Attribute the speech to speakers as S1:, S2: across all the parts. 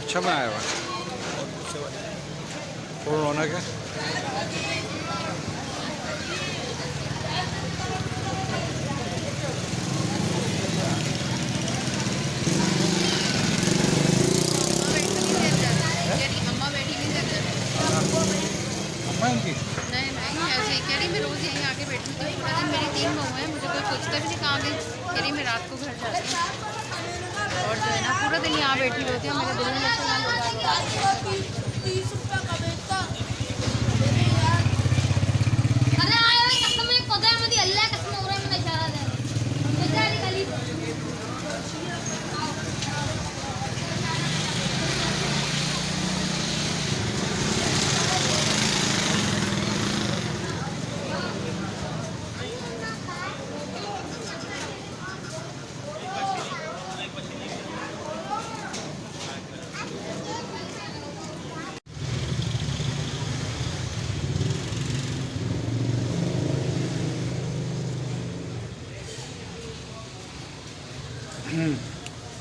S1: अच्छा बनाया हुआ है, और रौनक है।
S2: अम्मा बैठी नहीं रहती।
S1: अम्मा इनकी
S2: नहीं नहीं, ऐसे ही कह रही मैं रोज़ यहीं आके बैठी थी। पूरा दिन मेरी 3 बहू हैं, मुझे कोई पूछता भी नहीं कहाँ गई। कह रही मैं रात को घर जाती हूँ और जो है ना पूरा दिन यहाँ बैठी होती हूँ। मेरे दिल में लगता है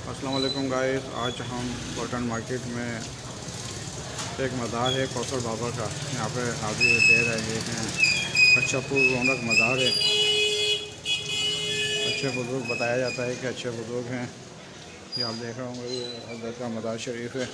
S1: अस्सलाम वालेकुम गाइस, आज हम कॉटन मार्केट में एक मज़ार है कौसर बाबा का, यहाँ पे हाजिर दे रहे हैं। अच्छा रौनक मज़ार है, अच्छे बुज़ुर्ग बताया जाता है कि अच्छे बुज़ुर्ग हैं। ये आप देख रहे होंगे, ये हज़रत का मज़ार शरीफ है।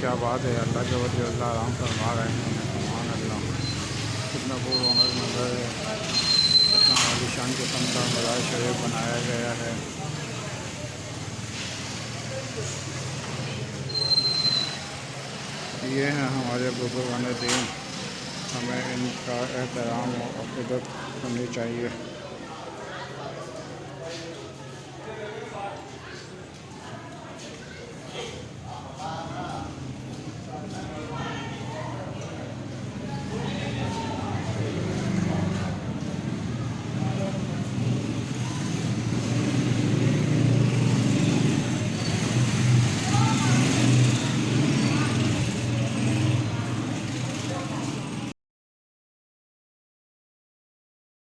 S1: क्या बात है, अल्लाह के वली अल्लाह आराम फरमा रहे हैं। सुभान अल्लाह, कितना रौनक नज़र है, कितना आलीशान किस्म का मज़ार शरीफ बनाया गया है। ये हैं हमारे बुज़ुर्गान दीन, हमें इनका एहतराम और इज़्ज़त करनी चाहिए।